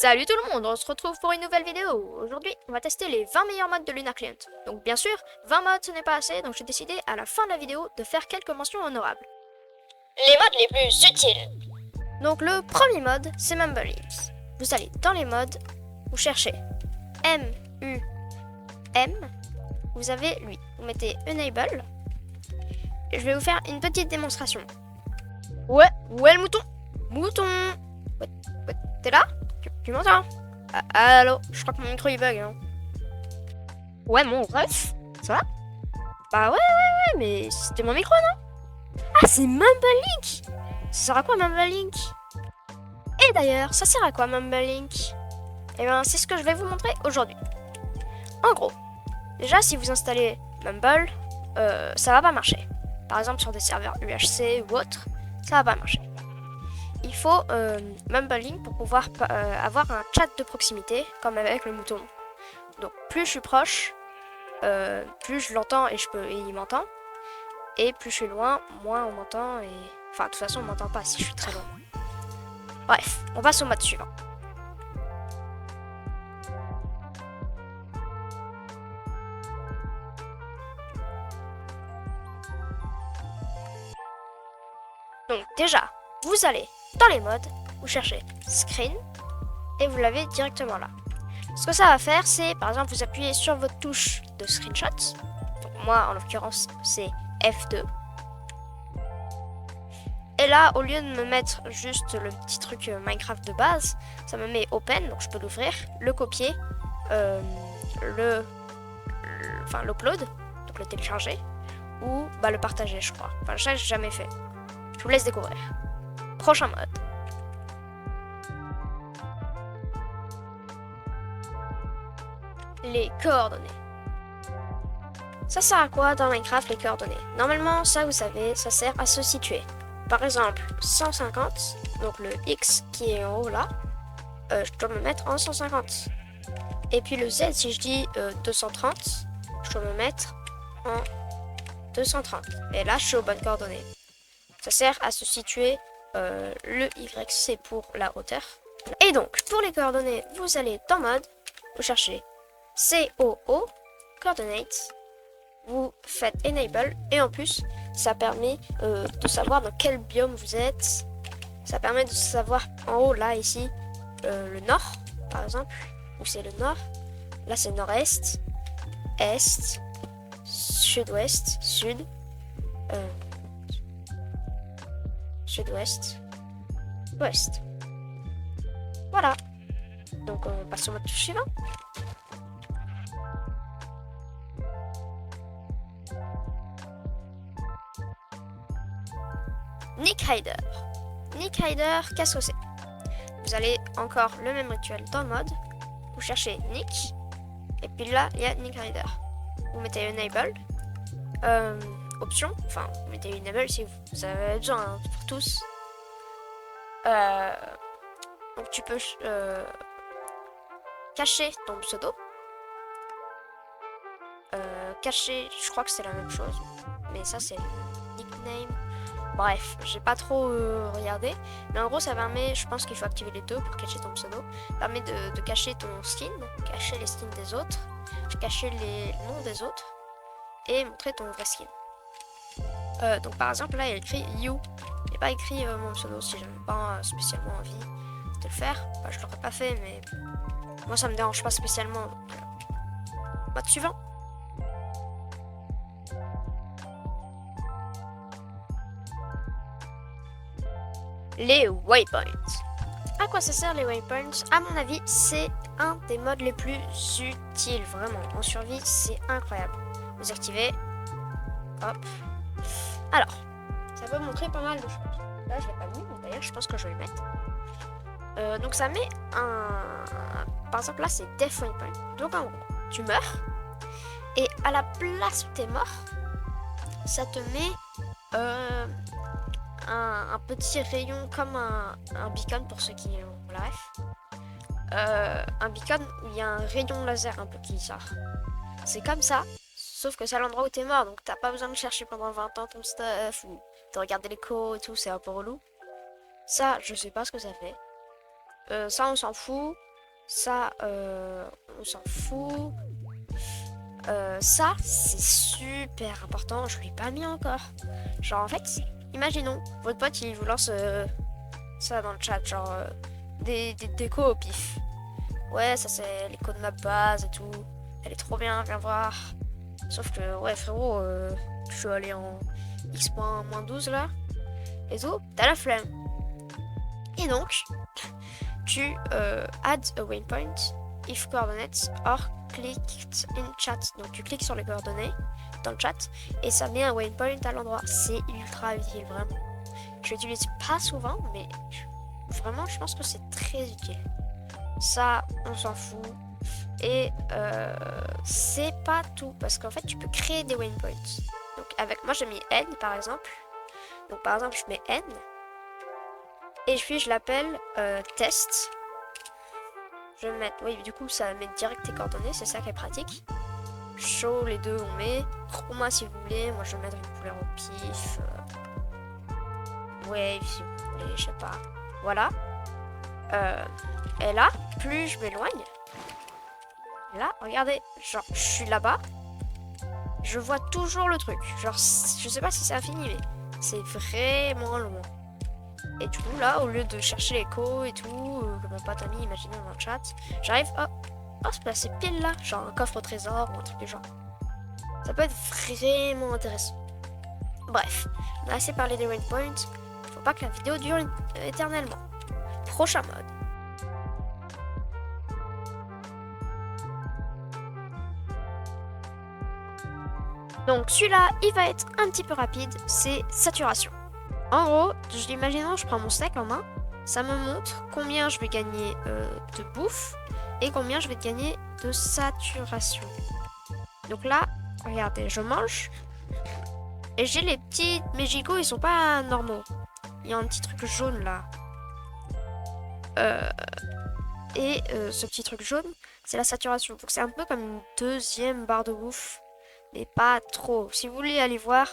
Salut tout le monde, on se retrouve pour une nouvelle vidéo. Aujourd'hui, on va tester les 20 meilleurs modes de Lunar Client. Donc bien sûr, 20 modes ce n'est pas assez, donc j'ai décidé à la fin de la vidéo de faire quelques mentions honorables. Les modes les plus utiles. Donc le premier mode, c'est Mumble Links. Vous allez dans les modes, vous cherchez MUM, vous avez lui. Vous mettez Enable. Je vais vous faire une petite démonstration. Ouais, le mouton. Mouton. Ouais, t'es là? Tu m'entends? Allô? Je crois que mon micro il bug. Hein. Ouais, mon ref? Ça va? Bah ouais, mais c'était mon micro, non? Ah, c'est Mumble Link! Ça sert à quoi Mumble Link? Et d'ailleurs, ça sert à quoi Mumble Link? Eh bien, c'est ce que je vais vous montrer aujourd'hui. En gros, déjà, si vous installez Mumble, ça va pas marcher. Par exemple, sur des serveurs UHC ou autres, ça va pas marcher. Il faut Mumble Link pour pouvoir avoir un chat de proximité, comme avec le mouton. Donc, plus je suis proche, plus je l'entends et il m'entend. Et plus je suis loin, moins on m'entend. Enfin, de toute façon, on m'entend pas si je suis très loin. Bref, on passe au mode suivant. Donc déjà, vous allez dans les modes, vous cherchez Screen et vous l'avez directement là. Ce que ça va faire, c'est par exemple vous appuyez sur votre touche de screenshot. Donc moi en l'occurrence c'est F2. Et là, au lieu de me mettre juste le petit truc Minecraft de base, ça me met Open, donc je peux l'ouvrir, le copier, l'upload, donc le télécharger, ou le partager je crois. Enfin ça j'ai jamais fait. Je vous laisse découvrir. Prochain mode. Les coordonnées. Ça sert à quoi dans Minecraft les coordonnées? Normalement, ça vous savez, ça sert à se situer. Par exemple, 150, donc le X qui est en haut là, je dois me mettre en 150. Et puis le Z, si je dis 230, je dois me mettre en 230. Et là, je suis aux bonnes coordonnées. Ça sert à se situer. Le Y, c'est pour la hauteur. Et donc, pour les coordonnées, vous allez dans mode, vous cherchez COO, Coordinates, vous faites Enable, et en plus, ça permet de savoir dans quel biome vous êtes. Ça permet de savoir en haut, là, ici, le nord, par exemple, où c'est le nord. Là, c'est nord-est, est, sud-ouest, sud, sud-ouest, ouest. Voilà. Donc on passe au mode suivant. Nick Rider. Nick Rider, qu'est-ce que c'est? Vous allez encore le même rituel dans le mode. Vous cherchez Nick. Et puis là, il y a Nick Rider. Vous mettez Enable. Option. Enfin, vous mettez Enable si vous avez besoin, hein, pour tous. Donc tu peux cacher ton pseudo. Cacher, je crois que c'est la même chose. Mais ça, c'est le nickname. Bref, j'ai pas trop regardé. Mais en gros, ça permet, je pense qu'il faut activer les deux pour cacher ton pseudo. Ça permet de cacher ton skin, cacher les skins des autres, cacher les noms des autres et montrer ton vrai skin. Donc par exemple, là, il y a écrit You. Il n'y a pas écrit mon pseudo si j'avais pas spécialement envie de le faire. Bah, je l'aurais pas fait, mais moi, ça me dérange pas spécialement. Donc, mode suivant. Les waypoints. À quoi ça sert les waypoints? À mon avis, c'est un des modes les plus utiles, vraiment. En survie, c'est incroyable. Vous activez. Hop. Alors, ça peut montrer pas mal de choses. Là, je l'ai pas mis, mais d'ailleurs, je pense que je vais le mettre. Donc, ça met un. Par exemple, là, c'est Death Waypoint. Donc, en gros, tu meurs. Et à la place où t'es mort, ça te met un petit rayon comme un beacon pour ceux qui ont la ref. Un beacon où il y a un rayon laser un peu qui sort. C'est comme ça, sauf que c'est à l'endroit où t'es mort, donc t'as pas besoin de chercher pendant 20 ans ton stuff ou de regarder l'écho et tout, c'est un peu relou. Ça, je sais pas ce que ça fait. Ça, on s'en fout. Ça, on s'en fout. Ça, c'est super important. Je l'ai pas mis encore. Genre, en fait, imaginons, votre pote, il vous lance ça dans le chat. Genre, des décos au pif. Ouais, ça, c'est les codes map base et tout. Elle est trop bien, viens voir. Sauf que, ouais, frérot, je suis allé en X.-12 là. Et tout, t'as la flemme. Et donc, tu add a waypoint if coordinates or clicked in chat. Donc tu cliques sur les coordonnées dans le chat et ça met un waypoint à l'endroit. C'est ultra utile, vraiment. Je l'utilise pas souvent, mais vraiment je pense que c'est très utile. Ça, on s'en fout. Et c'est pas tout, parce qu'en fait tu peux créer des waypoints. Donc avec moi j'ai mis n par exemple. Donc par exemple je mets n et puis je l'appelle test. Je vais mettre, oui, du coup ça met direct tes coordonnées, c'est ça qui est pratique. Show, les deux on met. Chroma si vous voulez, moi je vais mettre une couleur au pif. Wave si vous voulez, je sais pas. Voilà. Et là, plus je m'éloigne. Là, regardez, genre je suis là-bas. Je vois toujours le truc. Genre, je sais pas si c'est infini, mais c'est vraiment loin. Et du coup, là, au lieu de chercher l'écho et tout, que mon pote a mis, imaginez dans le chat, j'arrive, c'est pile là, genre un coffre au trésor ou un truc du genre. Ça peut être vraiment intéressant. Bref, on a assez parlé des waypoints. Faut pas que la vidéo dure éternellement. Prochain mode. Donc celui-là, il va être un petit peu rapide, c'est saturation. En gros, imaginons, je prends mon stack en main, ça me montre combien je vais gagner de bouffe et combien je vais gagner de saturation. Donc là, regardez, je mange et j'ai les petits... Mes gigots, ils sont pas normaux. Il y a un petit truc jaune là. Ce petit truc jaune, c'est la saturation. Donc c'est un peu comme une deuxième barre de bouffe. Mais pas trop. Si vous voulez aller voir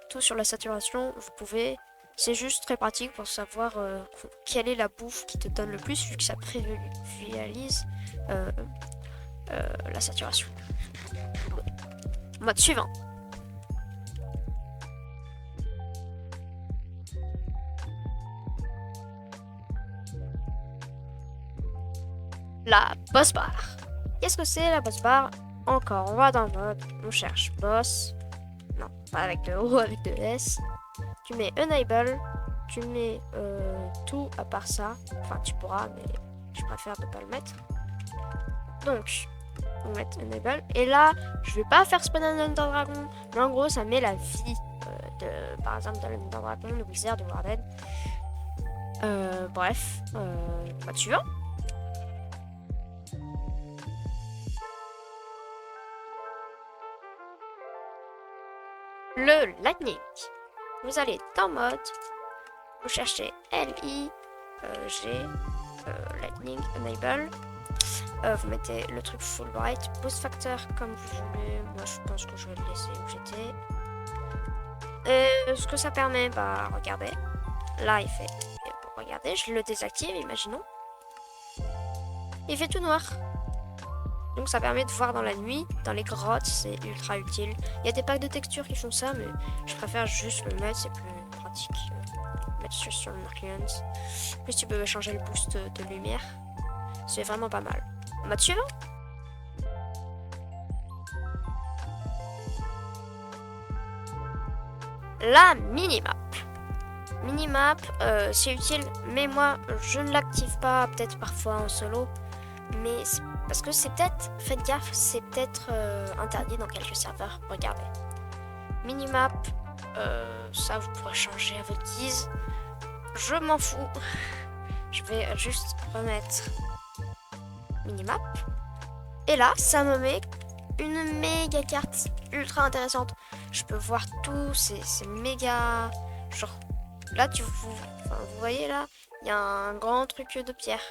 tout sur la saturation, vous pouvez. C'est juste très pratique pour savoir quelle est la bouffe qui te donne le plus, vu que ça prévisualise la saturation. Mode suivant. La boss bar. Qu'est-ce que c'est la boss bar? Encore, on va dans le mode, on cherche boss. Non, pas avec le O, avec le S. Tu mets enable, tu mets tout à part ça. Enfin, tu pourras, mais je préfère ne pas le mettre. Donc, on va mettre enable. Et là, je vais pas faire spawn un Ender Dragon, mais en gros, ça met la vie par exemple, de l'Ender Dragon, le Wizard, de Warden. Bref, mode suivant. Le lightning. Vous allez dans mode, vous cherchez LI, G, lightning enable. Vous mettez le truc full bright, boost factor comme vous voulez. Moi je pense que je vais le laisser où j'étais. Ce que ça permet, bah regardez, là il fait, regardez, je le désactive, imaginons. Il fait tout noir. Donc ça permet de voir dans la nuit, dans les grottes, c'est ultra utile. Il y a des packs de textures qui font ça, mais je préfère juste le mettre, c'est plus pratique. Mettre juste sur le Mercurians. Plus tu peux changer le boost de lumière. C'est vraiment pas mal. Mode suivant. La minimap. Minimap, c'est utile, mais moi je ne l'active pas, peut-être parfois en solo. Mais parce que c'est peut-être, faites gaffe, c'est peut-être interdit dans quelques serveurs. Regardez. Minimap, ça vous pourrez changer à votre guise. Je m'en fous. Je vais juste remettre minimap. Et là, ça me met une méga carte ultra intéressante. Je peux voir tout, c'est méga... Genre, là, vous voyez là, il y a un grand truc de pierre.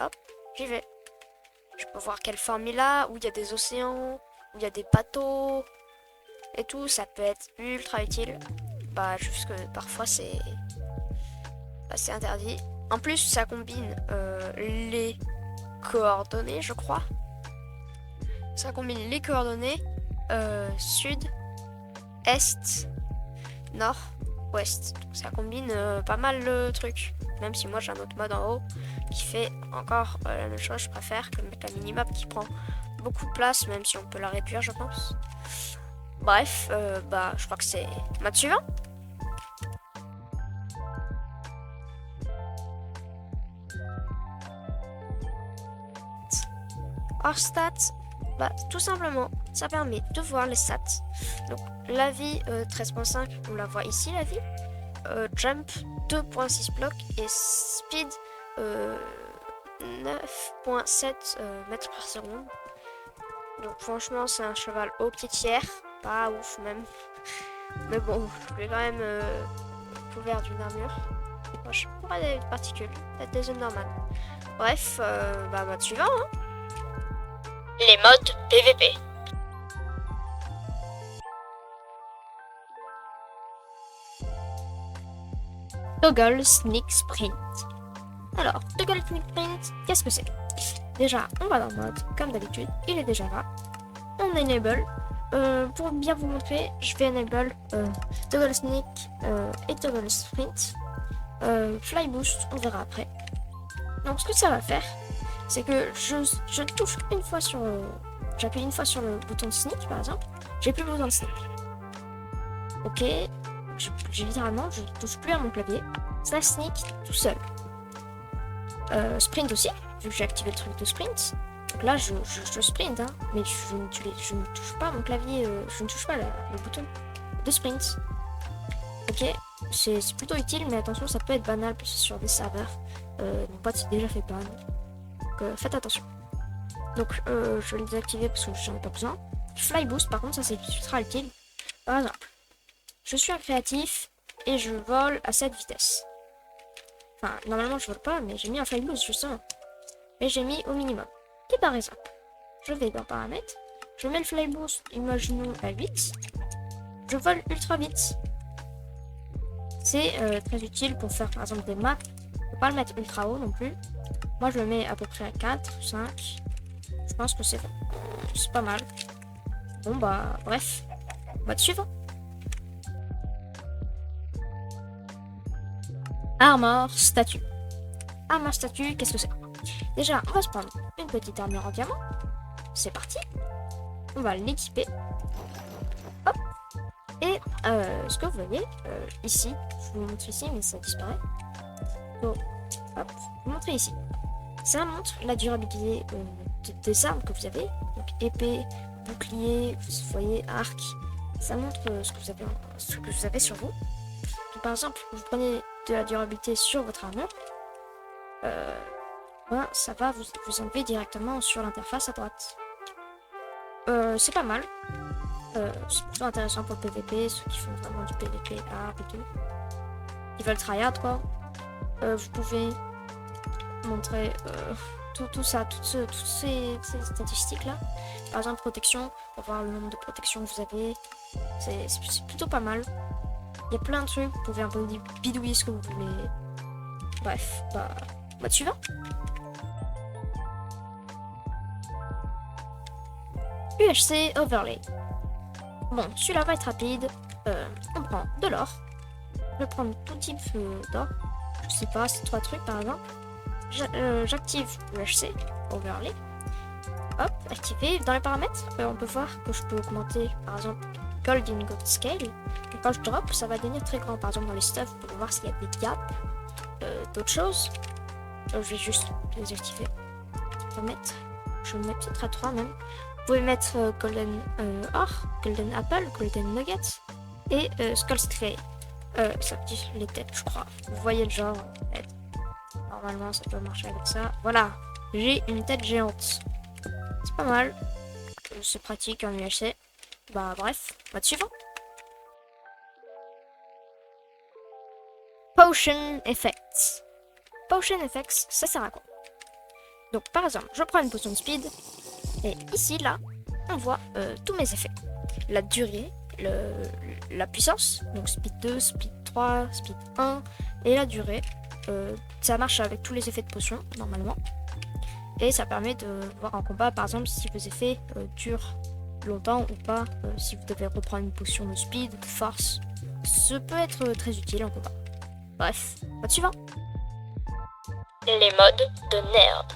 Hop, j'y vais. Je peux voir quelle forme il a, où il y a des océans, où il y a des bateaux et tout. Ça peut être ultra utile. Bah, juste que parfois c'est interdit. En plus, ça combine les coordonnées, je crois. Ça combine les coordonnées sud, est, nord, ouest. Donc ça combine pas mal le truc. Même si moi j'ai un autre mode en haut qui fait encore la même chose. Je préfère que mettre la minimap qui prend beaucoup de place, même si on peut la réduire, je pense. Bref, je crois que c'est mode suivant. Hors stats, tout simplement, ça permet de voir les stats. Donc la vie 13.5, on la voit ici la vie. Jump 2.6 blocs et speed 9.7 mètres par seconde. Donc franchement c'est un cheval au petit tiers, pas ouf même. Mais bon, je l'ai quand même couvert d'une armure. Moi je pourrais des particules, peut-être des zones normales. Bref, mode suivant. Hein. Les modes PVP. Toggle Sneak Sprint. Alors, Toggle Sneak Sprint, qu'est-ce que c'est? Déjà, on va dans le mode, comme d'habitude, il est déjà là. On enable. Pour bien vous montrer, je vais enable Toggle Sneak et Toggle Sprint. Fly Boost, on verra après. Donc, ce que ça va faire, c'est que je touche une fois sur j'appuie une fois sur le bouton de sneak par exemple, j'ai plus besoin de sneak. Ok, j'ai littéralement, je touche plus à mon clavier, ça sneak tout seul. Sprint aussi, vu que j'ai activé le truc de sprint. Donc là je sprint, hein, mais je ne touche pas mon clavier, je ne touche pas le bouton de sprint. Ok, c'est plutôt utile, mais attention, ça peut être banal sur des serveurs. Mon pote s'est déjà fait ban. Donc faites attention. Donc je vais le désactiver parce que j'en ai pas besoin. Fly Boost par contre ça c'est ultra utile. Par exemple, je suis un créatif et je vole à cette vitesse. Enfin normalement je vole pas, mais j'ai mis un Fly Boost justement. Et j'ai mis au minimum. Et par exemple, je vais dans paramètres, je mets le Fly Boost, imaginons à 8. Je vole ultra vite. C'est très utile pour faire par exemple des maps. Faut pas le mettre ultra haut non plus. Moi je le mets à peu près à 4, 5. Je pense que c'est pas mal. Bon bref. Mode suivant. Armor statue. Armor statue, qu'est-ce que c'est? Déjà, on va se prendre une petite armure en diamant. C'est parti. On va l'équiper. Hop. Et ce que vous voyez ici, je vous montre ici, mais ça disparaît. Donc, hop, je vous montre ici. Ça montre la durabilité des armes que vous avez. Donc épée, bouclier, vous voyez, arc. Ça montre ce que vous avez sur vous. Donc, par exemple, vous prenez de la durabilité sur votre armure. Ça va vous enlever directement sur l'interface à droite. C'est pas mal. C'est plutôt intéressant pour le PVP, ceux qui font vraiment du PVP là et tout. Ils veulent tryhard quoi. Vous pouvez montrer tout ça, toutes ces statistiques là. Par exemple protection, pour voir le nombre de protections que vous avez. C'est plutôt pas mal. Il y a plein de trucs, vous pouvez un peu bidouiller ce que vous voulez. Bref, mode suivant. UHC Overlay. Bon, celui-là va être rapide. On prend de l'or. Je vais prendre tout type d'or. Je sais pas, c'est 3 trucs par exemple. J'active UHC Overlay. Hop, activé. Dans les paramètres, on peut voir que je peux augmenter par exemple Gold in Gold Scale. Et quand je drop, ça va devenir très grand. Par exemple, dans les stuff, vous pouvez voir s'il y a des gaps, d'autres choses. Je vais juste les activer. Je vais mettre peut-être à 3 même. Vous pouvez mettre Golden Or, Golden Apple, Golden Nugget et Skull Scale. Ça dit les têtes, je crois. Vous voyez le genre. Normalement, ça peut marcher avec ça. Voilà, j'ai une tête géante. C'est pas mal. C'est pratique en UHC. Bref, mode suivant. Potion Effects. Potion Effects, ça sert à quoi? Donc par exemple, je prends une potion de speed. Et ici, là, on voit tous mes effets. La durée, la puissance, donc speed 2, speed 3, speed 1, et la durée. Ça marche avec tous les effets de potion, normalement. Et ça permet de voir en combat, par exemple, si vos effets durent longtemps ou pas, si vous devez reprendre une potion de speed, de force. Ça peut être très utile en combat. Bref, mode suivant. Les modes de nerd.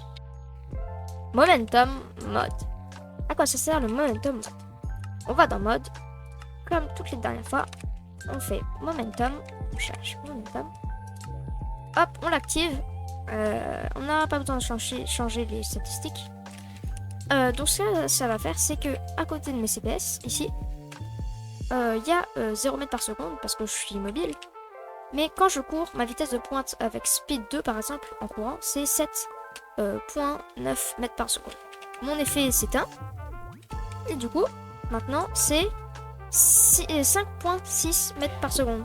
Momentum mode. À quoi ça sert le momentum mode? On va dans mode, comme toutes les dernières fois, on fait momentum, on cherche momentum. Hop, on l'active. On n'a pas besoin de changer les statistiques. Donc ce que ça va faire, c'est que à côté de mes CPS, ici, il y a 0 mètres par seconde parce que je suis immobile. Mais quand je cours, ma vitesse de pointe avec speed 2 par exemple, en courant, c'est 7,9 mètres par seconde. Mon effet s'éteint. Et du coup, maintenant, c'est 5,6 mètres par seconde.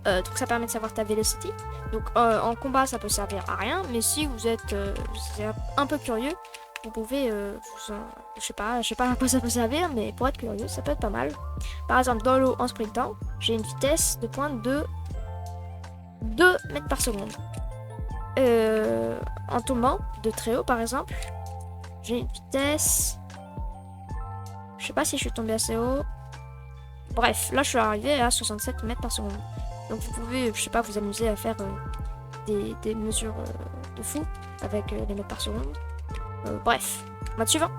Donc ça permet de savoir ta velocity. Donc en combat, ça peut servir à rien. Mais si vous êtes un peu curieux, vous pouvez, je sais pas à quoi ça peut servir, mais pour être curieux, ça peut être pas mal. Par exemple, dans l'eau, en sprintant, j'ai une vitesse de pointe de 2 mètres par seconde. En tombant de très haut, par exemple, j'ai une vitesse... Je sais pas si je suis tombé assez haut. Bref, là, je suis arrivé à 67 mètres par seconde. Donc vous pouvez, je sais pas, vous amuser à faire des mesures de fou avec les mètres par seconde. Bref, mode suivant.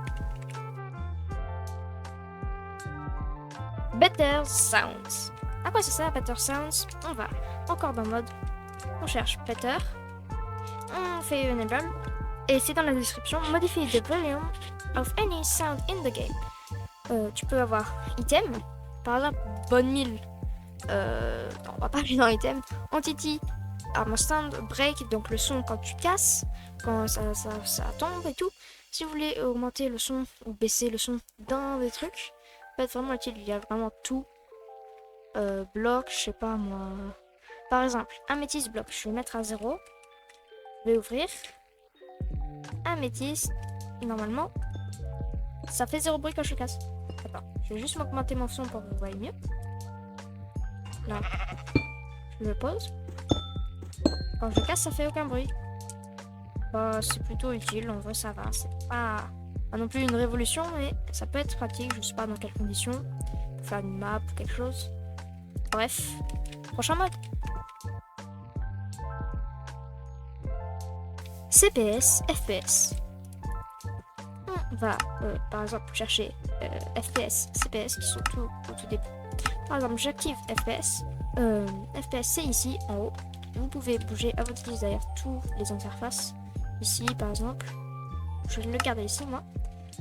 Better Sounds. À quoi ça sert Better Sounds? On va encore dans mode, on cherche Better, on fait Enable, et c'est dans la description, modify the volume of any sound in the game. Tu peux avoir item, par exemple bonne mille, on va pas aller dans item, entity, armor stand, break, donc le son quand tu casses, quand ça tombe et tout. Si vous voulez augmenter le son ou baisser le son dans des trucs, ça peut être vraiment utile, il y a vraiment tout. Bloc, je sais pas moi. Par exemple, améthyste bloc, je vais le mettre à 0. Je vais ouvrir. Améthyste, normalement, ça fait 0 bruit quand je casse. Attends, je vais juste m'augmenter mon son pour que vous voyez mieux. Là, je le pose. Quand je casse, ça fait aucun bruit. C'est plutôt utile, en vrai ça va. C'est pas non plus une révolution, mais ça peut être pratique, je sais pas dans quelles conditions. Pour faire une map ou quelque chose. Bref, prochain mode. CPS, FPS. On va par exemple chercher FPS, CPS qui sont tout au tout début. Par exemple, j'active FPS. FPS c'est ici en haut. Vous pouvez bouger à votre guise derrière toutes les interfaces. Ici par exemple, je vais le garder ici moi.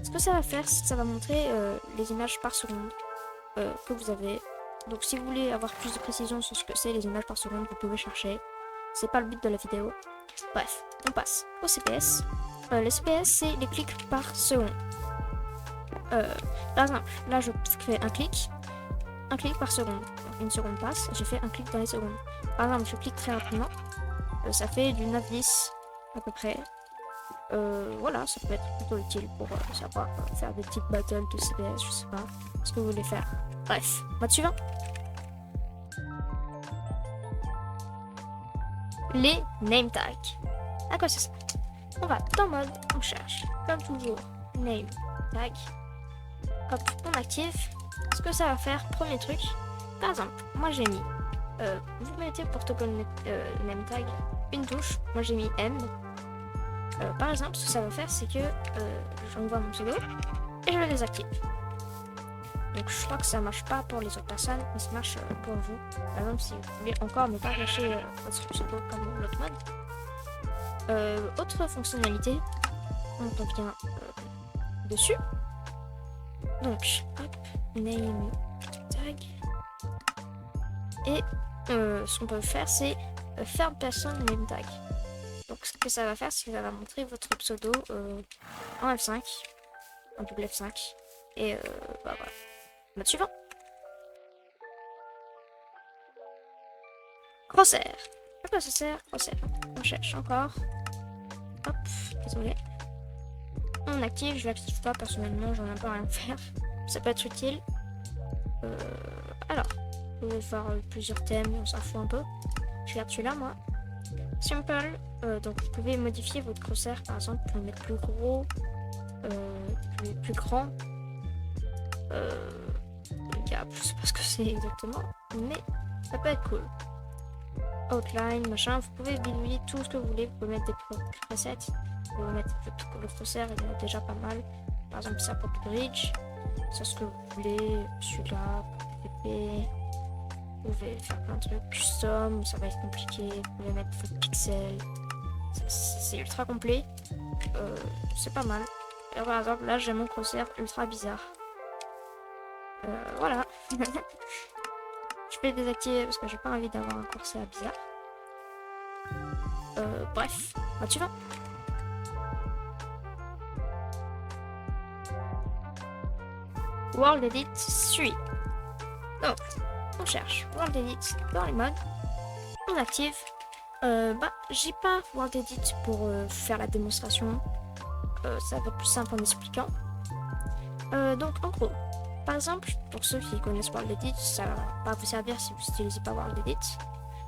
Ce que ça va faire, c'est que ça va montrer les images par seconde que vous avez. Donc si vous voulez avoir plus de précision sur ce que c'est les images par seconde, vous pouvez chercher. C'est pas le but de la vidéo. Bref, on passe au CPS. Les CPS, c'est les clics par seconde. Par exemple, là je fais un clic par seconde. Donc, une seconde passe, j'ai fait un clic dans les secondes. Par exemple, je clique très rapidement. Ça fait du 9-10 à peu près. Voilà, ça peut être plutôt utile pour savoir faire des petites battles de CPS, je sais pas ce que vous voulez faire. Bref, mode suivant. Les name tags. À quoi ça sert? On va dans mode, on cherche, comme toujours, name tag. Hop, on active. Ce que ça va faire, premier truc, par exemple, moi j'ai mis, vous mettez protocole name tag, une touche, moi j'ai mis M. Par exemple, ce que ça va faire, c'est que j'envoie mon pseudo et je le désactive. Donc je crois que ça marche pas pour les autres personnes, mais ça marche pour vous. Par exemple, si vous voulez encore ne pas cacher votre pseudo comme l'autre mode. Autre fonctionnalité, on vient dessus. Donc, hop, name tag. Et ce qu'on peut faire, c'est third person name tag. Donc ce que ça va faire, c'est que ça va montrer votre pseudo en F5, en double F5. Et bah voilà. Mode suivant. Crosshair. À quoi ça sert? Crosshair. On cherche encore. Hop, désolé. On active, je l'active pas personnellement, j'en ai pas rien à faire. Ça peut être utile. Alors, vous pouvez faire plusieurs thèmes, on s'en fout un peu. Je garde celui-là moi. Simple, donc vous pouvez modifier votre crosshair par exemple pour le mettre plus gros, plus grand. Je sais pas ce que c'est exactement, mais ça peut être cool. Outline, machin, vous pouvez bidouiller tout ce que vous voulez, vous pouvez mettre des presets, vous pouvez mettre le crosshair, il y en a déjà pas mal. Par exemple ça pour le bridge, c'est ce que vous voulez, celui-là, PvP. Vous pouvez faire plein de trucs custom, ça va être compliqué, vous pouvez mettre vos pixels, c'est ultra complet, c'est pas mal. Et par exemple là j'ai mon crosshair ultra bizarre. Voilà. Je vais le désactiver parce que j'ai pas envie d'avoir un crosshair bizarre. Bref, suivant. World Edit 3. Donc, on cherche World Edit dans les modes. On active. J'ai pas World Edit pour faire la démonstration. Ça va être plus simple en expliquant. Donc, en gros, par exemple, pour ceux qui connaissent World Edit, ça va pas vous servir si vous n'utilisez pas World Edit.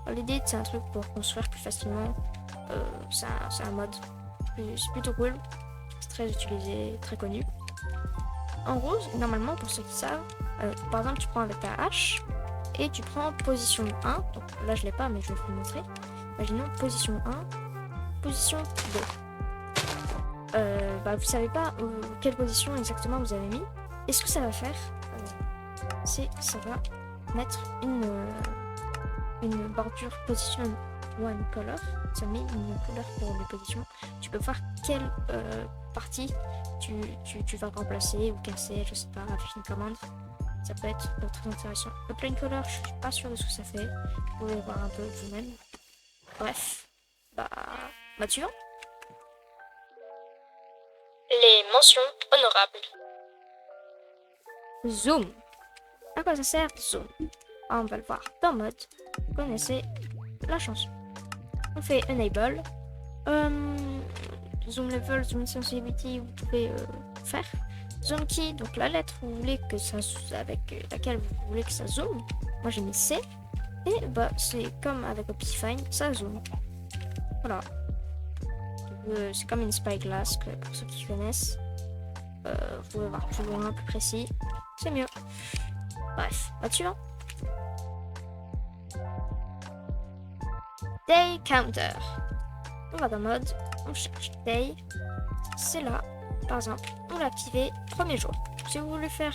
World Edit, c'est un truc pour construire plus facilement. C'est un mode. C'est plutôt cool. C'est très utilisé, très connu. En gros, normalement, pour ceux qui savent, par exemple, tu prends avec ta hache et tu prends position 1. Donc là, je l'ai pas, mais je vais vous le montrer. Imaginons position 1, position 2. Vous savez pas quelle position exactement vous avez mis. Et ce que ça va faire, c'est que ça va mettre une bordure position one color. Ça met une couleur pour les positions. Tu peux voir quelle partie tu vas remplacer ou casser, je sais pas, avec une commande. Ça peut être très intéressant. Le plain color, je suis pas sûre de ce que ça fait. Vous pouvez voir un peu vous-même. Bref, suivant. Les mentions honorables. Zoom. À quoi ça sert Zoom? On va le voir dans mode. Vous connaissez la chanson. On fait enable. Zoom level, zoom sensitivity, vous pouvez faire. Zoom key, donc la lettre vous voulez que ça avec laquelle vous voulez que ça zoome. Moi j'ai mis C. Et c'est comme avec Optifine, ça zoom. Voilà. C'est comme une spyglass pour ceux qui connaissent. Vous pouvez voir plus loin, plus précis. C'est mieux. Bref, suivant. Day counter. On va dans mode, on cherche day. C'est là, par exemple, on l'a activé premier jour. Si vous voulez faire,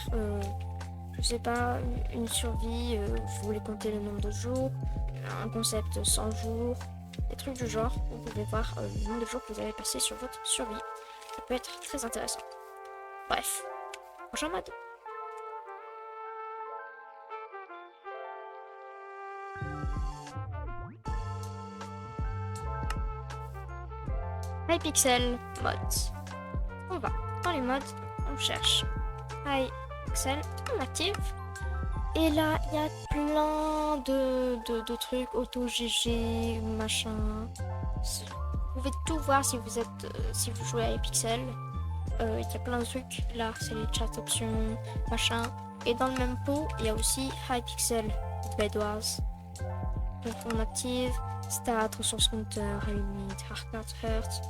je sais pas, une survie, vous voulez compter le nombre de jours, un concept 100 jours, des trucs du genre, vous pouvez voir le nombre de jours que vous avez passé sur votre survie. Ça peut être très intéressant. Bref, prochain mode. Hypixel mods. On va dans les modes, on cherche Hypixel, on active. Et là, il y a plein de trucs, auto-GG, machin. Vous pouvez tout voir si vous jouez à Hypixel. Il y a plein de trucs. Là, c'est les chat options, machin. Et dans le même pot, il y a aussi Hypixel Bedwars. Donc on active stats, ressources compteur, limite, hardcard hurt.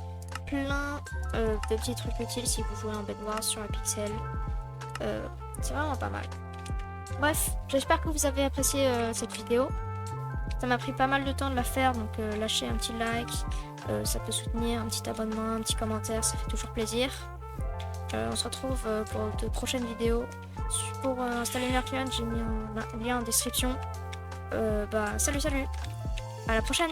Plein de petits trucs utiles si vous jouez en Bedwars sur Hypixel. C'est vraiment pas mal. Bref, j'espère que vous avez apprécié cette vidéo. Ça m'a pris pas mal de temps de la faire, donc lâchez un petit like, ça peut soutenir, un petit abonnement, un petit commentaire, ça fait toujours plaisir. On se retrouve pour de prochaines vidéos. Pour installer Mercurial, j'ai mis un lien en description. Salut, à la prochaine!